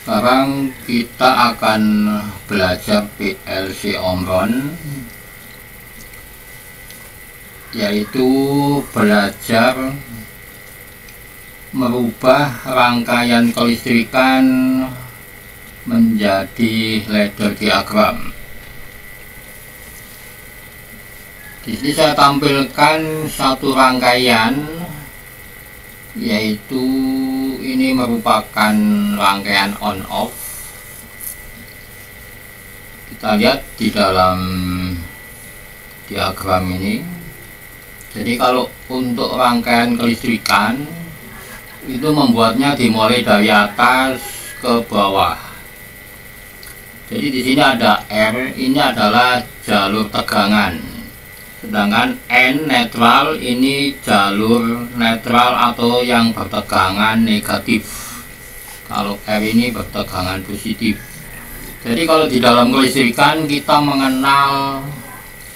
Sekarang kita akan belajar PLC Omron, yaitu belajar merubah rangkaian kelistrikan menjadi ladder diagram. Di sini saya tampilkan satu rangkaian, yaitu ini merupakan rangkaian on off. Kita lihat di dalam diagram ini. Jadi kalau untuk rangkaian kelistrikan itu membuatnya dimulai dari atas ke bawah. Jadi di sini ada R, ini adalah jalur tegangan. Sedangkan N netral, ini jalur netral atau yang bertegangan negatif. Kalau R ini bertegangan positif. Jadi kalau di dalam kelistrikan kita mengenal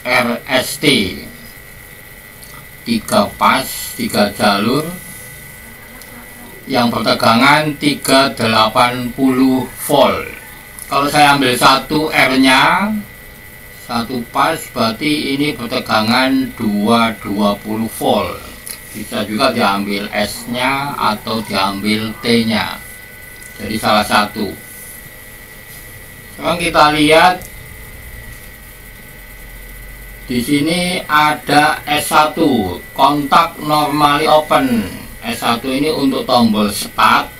RST, 3 pas, 3 jalur yang bertegangan 380 volt. Kalau saya ambil satu R-nya, satu pas, berarti ini bertegangan 220 volt. Bisa juga diambil S-nya atau diambil T-nya. Jadi salah satu. Sekarang kita lihat di sini ada S1, kontak normally open. S1 ini untuk tombol start.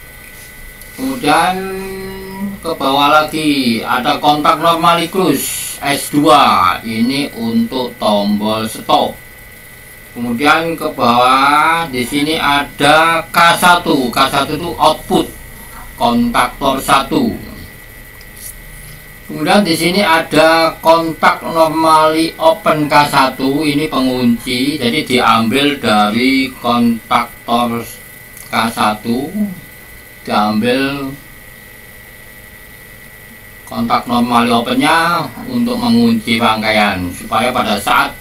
Kemudian ke bawah lagi ada kontak normally close. S2 ini untuk tombol stop. Kemudian ke bawah di sini ada K1. K1 itu output kontaktor 1. Kemudian di sini ada kontak normally open K1, ini pengunci. Jadi diambil dari kontaktor K1, diambil kontak normally opennya untuk mengunci rangkaian, supaya pada saat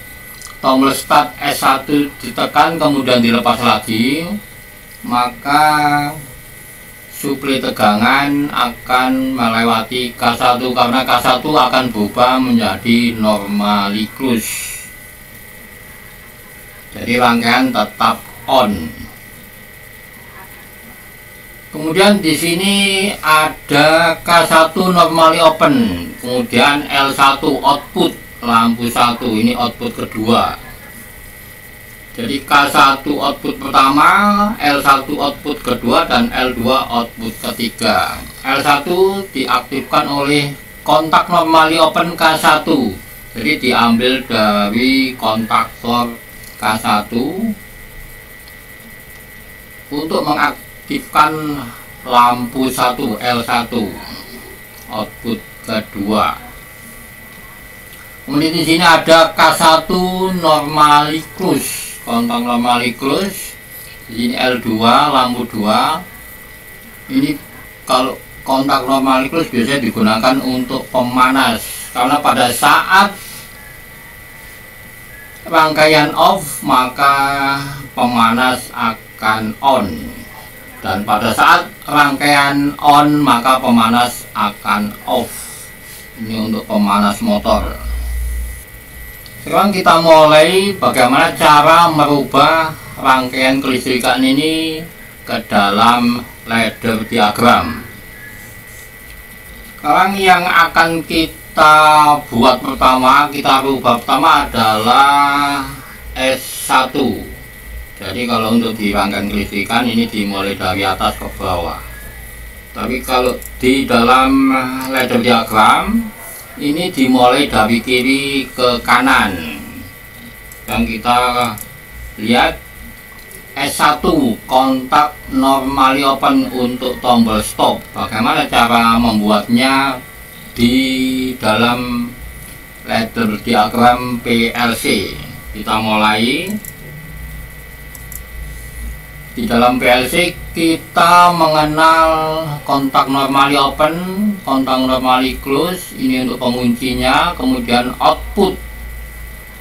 tombol start S1 ditekan kemudian dilepas lagi, maka suplai tegangan akan melewati K1, karena K1 akan berubah menjadi normally close. Jadi rangkaian tetap on. Kemudian di sini ada K1 normally open, kemudian L1 output lampu 1, ini output kedua. Jadi K1 output pertama, L1 output kedua, dan L2 output ketiga. L1 diaktifkan oleh kontak normally open K1. Jadi diambil dari kontaktor K1 untuk mengaktifkan lampu 1 L1 output kedua. Kemudian di sini ada K1 normally close, kontak normally close. Di sini L2 lampu 2. Ini kalau kontak normally close biasanya digunakan untuk pemanas, karena pada saat rangkaian off maka pemanas akan on, dan pada saat rangkaian on maka pemanas akan off. Ini untuk pemanas motor. Sekarang kita mulai bagaimana cara merubah rangkaian kelistrikan ini ke dalam ladder diagram. Sekarang yang akan kita buat pertama, kita rubah pertama adalah S1. Jadi kalau untuk di rangkaian kelistrikan ini dimulai dari atas ke bawah. Tapi kalau di dalam ladder diagram ini dimulai dari kiri ke kanan. Dan kita lihat S1 kontak normally open untuk tombol stop. Bagaimana cara membuatnya di dalam ladder diagram PLC? Kita mulai. Di dalam PLC kita mengenal kontak normally open, kontak normally close, ini untuk penguncinya. Kemudian output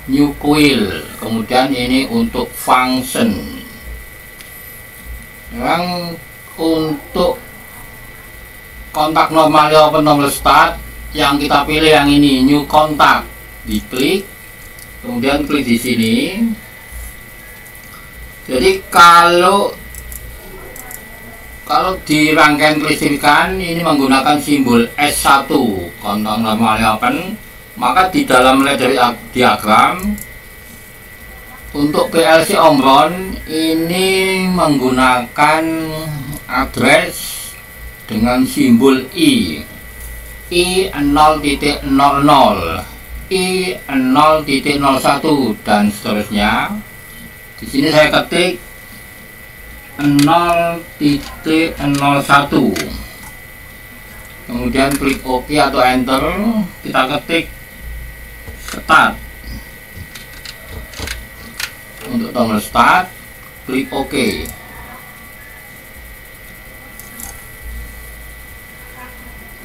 new coil, kemudian ini untuk function. Sekarang untuk kontak normally open tombol start, yang kita pilih yang ini, new kontak, diklik, kemudian klik di sini. Jadi kalau di rangkaian kelistrikan ini menggunakan simbol S1 kontak normally open, maka di dalam ladder diagram untuk PLC Omron ini menggunakan address dengan simbol I 0.00, I 0.01 dan seterusnya. Di sini saya ketik 0.01, kemudian klik OK atau Enter. Kita ketik start. Untuk tombol start, klik OK.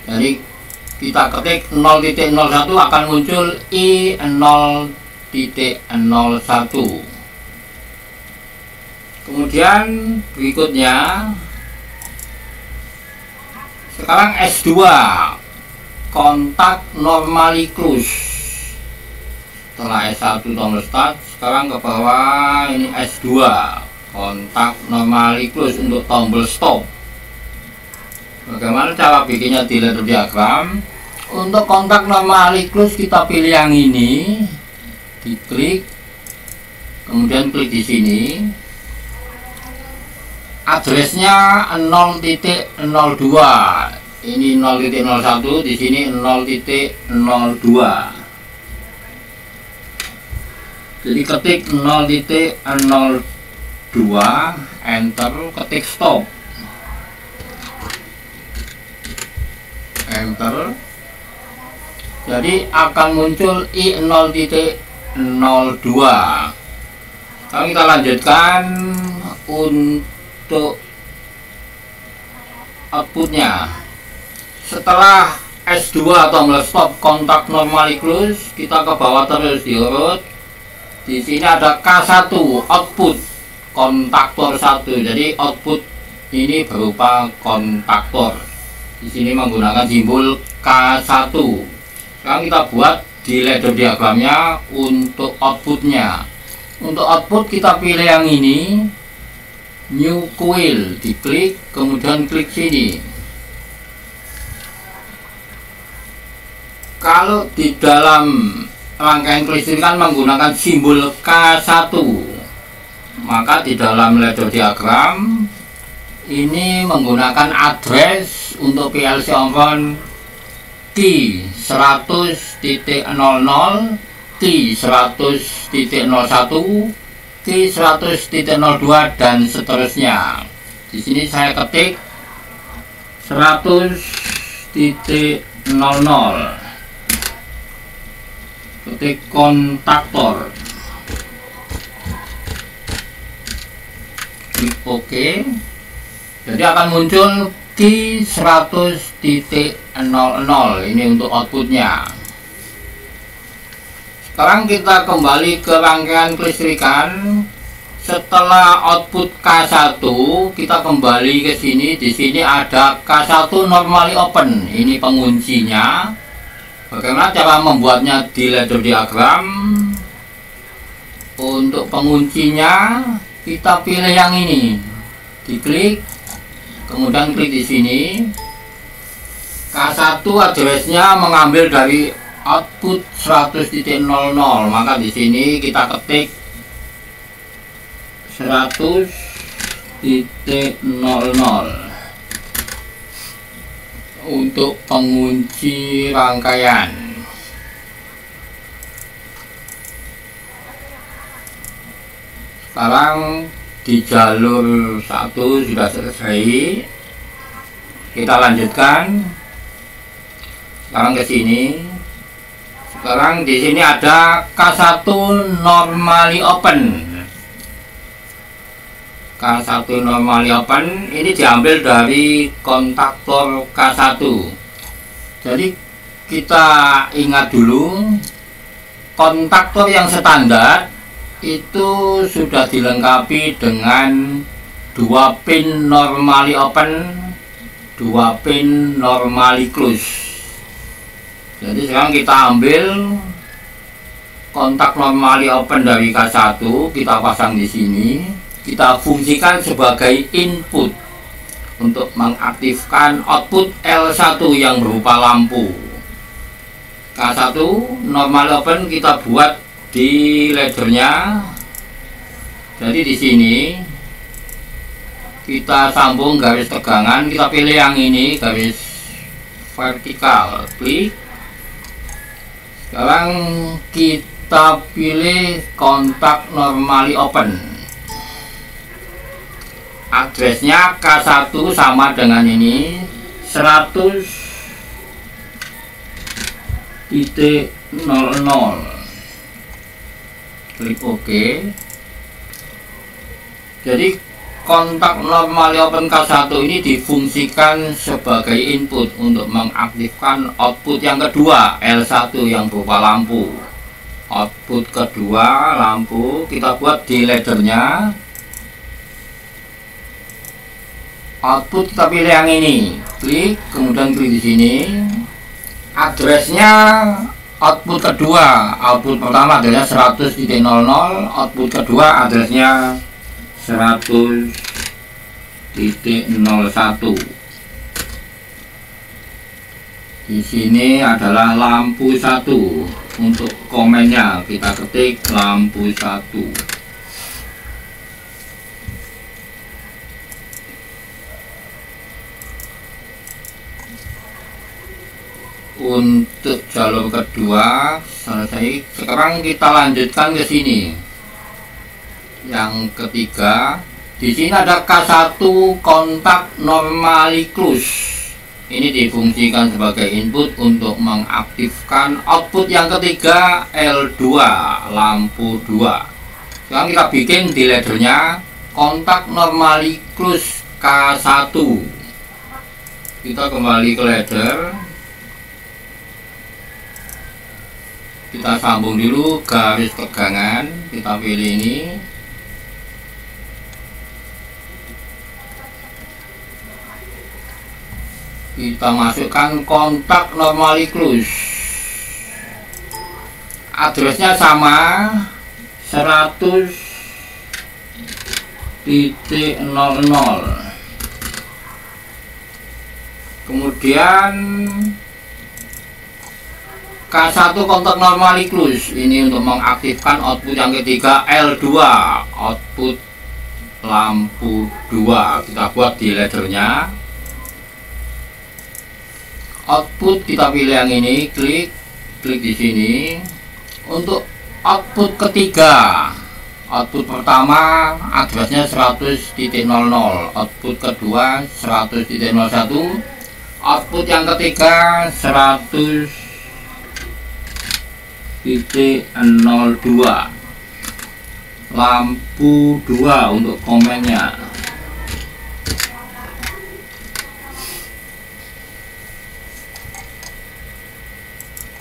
Jadi kita ketik 0.01 akan muncul I 0.01. Kemudian berikutnya sekarang S2 kontak normally close. Setelah S1 tombol start, sekarang ke bawah ini S2 kontak normally close untuk tombol stop. Bagaimana cara bikinnya di ladder diagram? Untuk kontak normally close kita pilih yang ini, diklik, kemudian klik di sini. Addressnya 0.02, ini 0.01, di sini 0.02. Jadi ketik 0.02, Enter, ketik stop, Enter. Jadi akan muncul I 0.02. Sekarang kita lanjutkan untuk outputnya. Setelah S2 tombol stop kontak normally close, kita ke bawah terus diurut. Di sini ada K1 output kontaktor 1. Jadi output ini berupa kontaktor. Di sini menggunakan simbol K1. Sekarang kita buat di ladder diagramnya untuk outputnya. Untuk output kita pilih yang ini, new coil, diklik, kemudian klik sini. Kalau di dalam rangkaian kelistrikan menggunakan simbol K1, maka di dalam ladder diagram ini menggunakan address untuk PLC Omron T 100.00, T 100.01, T 100.02 dan seterusnya. Di sini saya ketik 100.00, ketik kontaktor, klik OK. Jadi akan muncul Q 100.00, ini untuk outputnya. Sekarang kita kembali ke rangkaian kelistrikan. Setelah output K1, kita kembali ke sini. Di sini ada K1 normally open, ini penguncinya. Bagaimana cara membuatnya di ladder diagram? Untuk penguncinya kita pilih yang ini, diklik, kemudian klik di sini. K1 addressnya mengambil dari output 100.00, maka di sini kita ketik 100.00 untuk pengunci rangkaian. Sekarang di jalur 1 sudah selesai. Kita lanjutkan. Sekarang ke sini. Sekarang di sini ada K1 normally open. K1 normally open ini diambil dari kontaktor K1. Jadi kita ingat dulu, kontaktor yang standar itu sudah dilengkapi dengan 2 pin normally open 2 pin normally close. Jadi sekarang kita ambil kontak normally open dari K1, kita pasang di sini, kita fungsikan sebagai input untuk mengaktifkan output L1 yang berupa lampu. K1 normally open kita buat di laddernya. Jadi di sini kita sambung garis tegangan, kita pilih yang ini, garis vertikal, klik. Sekarang kita pilih kontak normally open. Addressnya K1 sama dengan ini, 100.00. Klik OK. Jadi kontak normally open K1 ini difungsikan sebagai input untuk mengaktifkan output yang kedua, L1 yang berupa lampu. Output kedua lampu kita buat di laddernya. Output kita pilih yang ini, klik, kemudian klik di sini. Addressnya output kedua, output pertama adalah 100.00, output kedua addressnya 100.01. Di sini adalah lampu 1. Untuk komennya kita ketik lampu 1. Untuk jalur kedua selesai. Sekarang kita lanjutkan ke sini. Yang ketiga, di sini ada K1 kontak normally close. Ini difungsikan sebagai input untuk mengaktifkan output yang ketiga, L2, lampu 2. Sekarang kita bikin di laddernya kontak normally close K1. Kita kembali ke ladder. Kita sambung dulu garis tegangan, kita pilih ini. Kita masukkan kontak normally close. Addressnya sama, 100.00. Kemudian K1 kontak normally close. Ini untuk mengaktifkan output yang ketiga, L2, output lampu 2. Kita buat di laddernya. Output kita pilih yang ini, klik di sini. Untuk output ketiga, output pertama addressnya 100.00, output kedua 100.01, output yang ketiga 100.02. lampu 2 untuk komennya.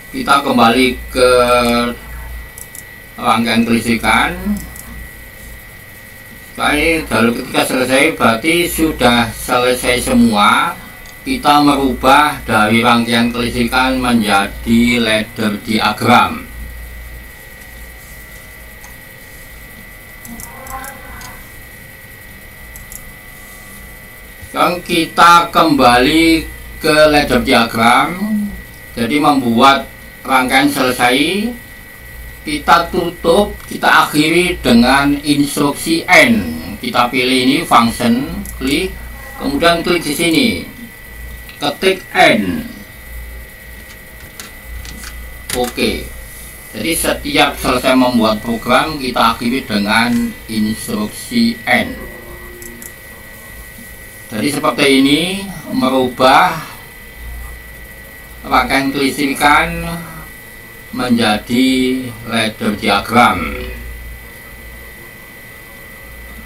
Kita kembali ke rangkaian kelistrikan. Setelah jalur ketiga selesai, berarti sudah selesai semua. Kita merubah dari rangkaian kelistrikan menjadi ladder diagram. Sekarang kita kembali ke ladder diagram. Jadi membuat rangkaian selesai, kita tutup, kita akhiri dengan instruksi N. Kita pilih ini function, klik, kemudian klik di sini, ketik N. Oke. Jadi setiap selesai membuat program, kita akhiri dengan instruksi N. Jadi seperti ini, merubah rangkaian kelistrikan menjadi ladder diagram.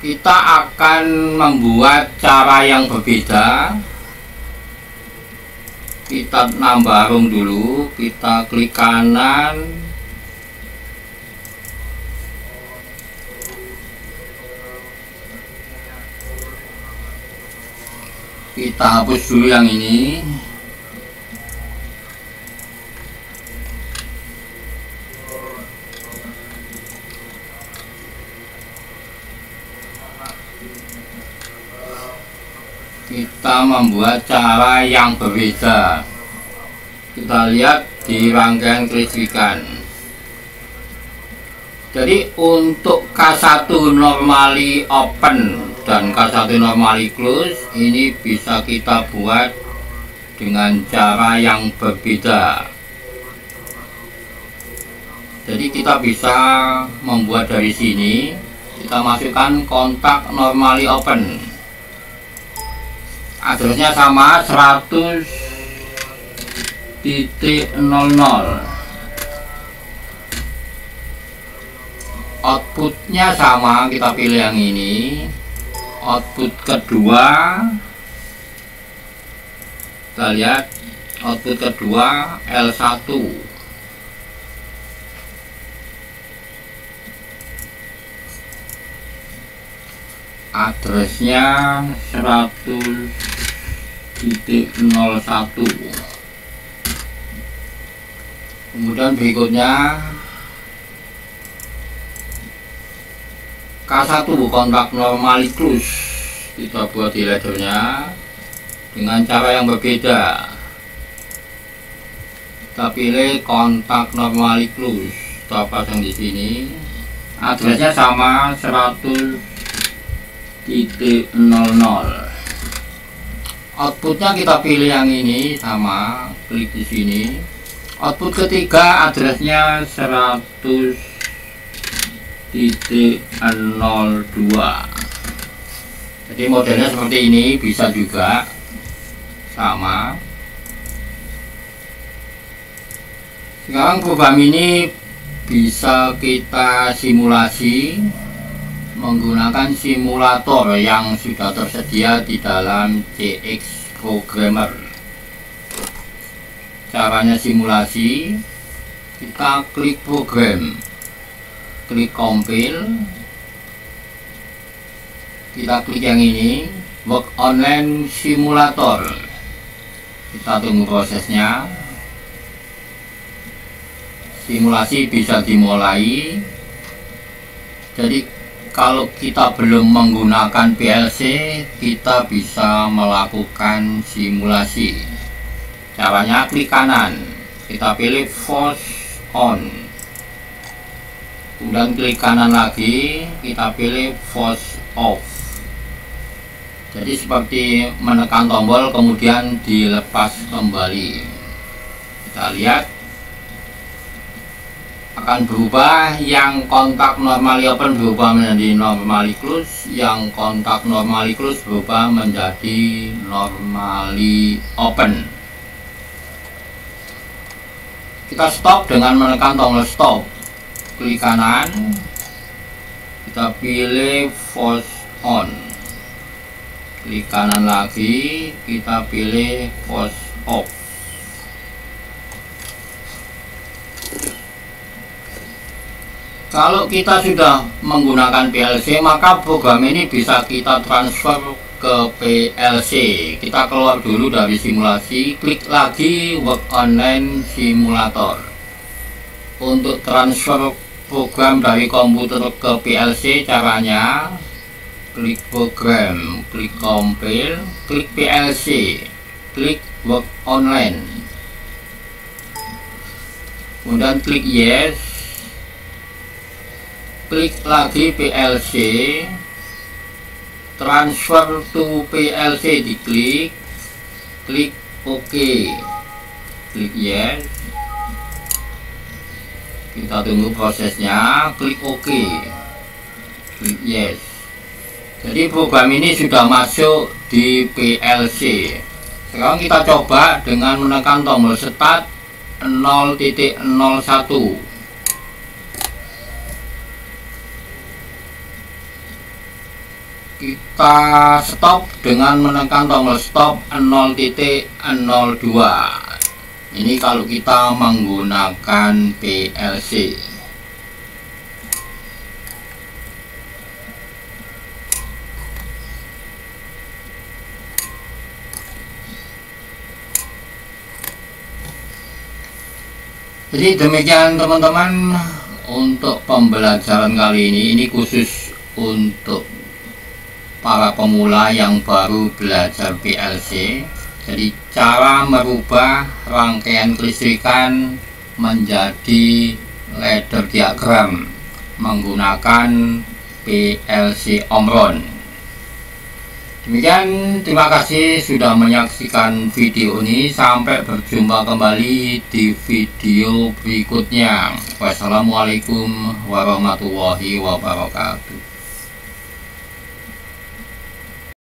Kita akan membuat cara yang berbeda. Kita nambah room dulu, kita klik kanan, Kita hapus dulu yang ini. Kita membuat cara yang berbeda. Kita lihat di rangkaian kelistrikan. Jadi untuk K1 normally open dan K1 normally close ini bisa kita buat dengan cara yang berbeda. Jadi kita bisa membuat dari sini, kita masukkan kontak normally open. Addressnya sama 100.00. Outputnya sama, kita pilih yang ini. Output kedua, kita lihat output kedua L1. Addressnya 100.01. Kemudian berikutnya K1 kontak normally close, kita buat di laddernya dengan cara yang berbeda. Kita pilih kontak normally close, kita pasang di sini. Addressnya sama 100.00. Outputnya kita pilih yang ini sama, klik di sini. Output ketiga addressnya 100.02. Jadi modelnya seperti ini, bisa juga sama. Sekarang program ini bisa kita simulasi menggunakan simulator yang sudah tersedia di dalam CX Programmer. Caranya simulasi, kita klik program, klik compile, kita klik yang ini, work online simulator. Kita tunggu prosesnya. Simulasi bisa dimulai. Jadi kalau kita belum menggunakan PLC, kita bisa melakukan simulasi. Caranya klik kanan, kita pilih force on. Kemudian klik kanan lagi, kita pilih force off. Jadi seperti menekan tombol kemudian dilepas kembali. Kita lihat akan berubah, yang kontak normally open berubah menjadi normally close, yang kontak normally close berubah menjadi normally open. Kita stop dengan menekan tombol stop. Klik kanan, kita pilih force on. Klik kanan lagi, kita pilih force off. Kalau kita sudah menggunakan PLC, maka program ini bisa kita transfer ke PLC. Kita keluar dulu dari simulasi, klik lagi work online simulator. Untuk transfer program dari komputer ke PLC, caranya klik program, klik compile, klik PLC, klik work online, kemudian klik yes, klik lagi PLC, transfer to PLC diklik, klik OK, klik yes. Kita tunggu prosesnya, klik OK, klik yes. Jadi program ini sudah masuk di PLC. Sekarang kita coba dengan menekan tombol start 0.01. Kita stop dengan menekan tombol stop 0.02. Ini kalau kita menggunakan PLC. Jadi demikian teman-teman untuk pembelajaran kali ini khusus untuk para pemula yang baru belajar PLC. Jadi cara merubah rangkaian kelistrikan menjadi ladder diagram menggunakan PLC Omron. Demikian, terima kasih sudah menyaksikan video ini. Sampai berjumpa kembali di video berikutnya. Wassalamualaikum warahmatullahi wabarakatuh.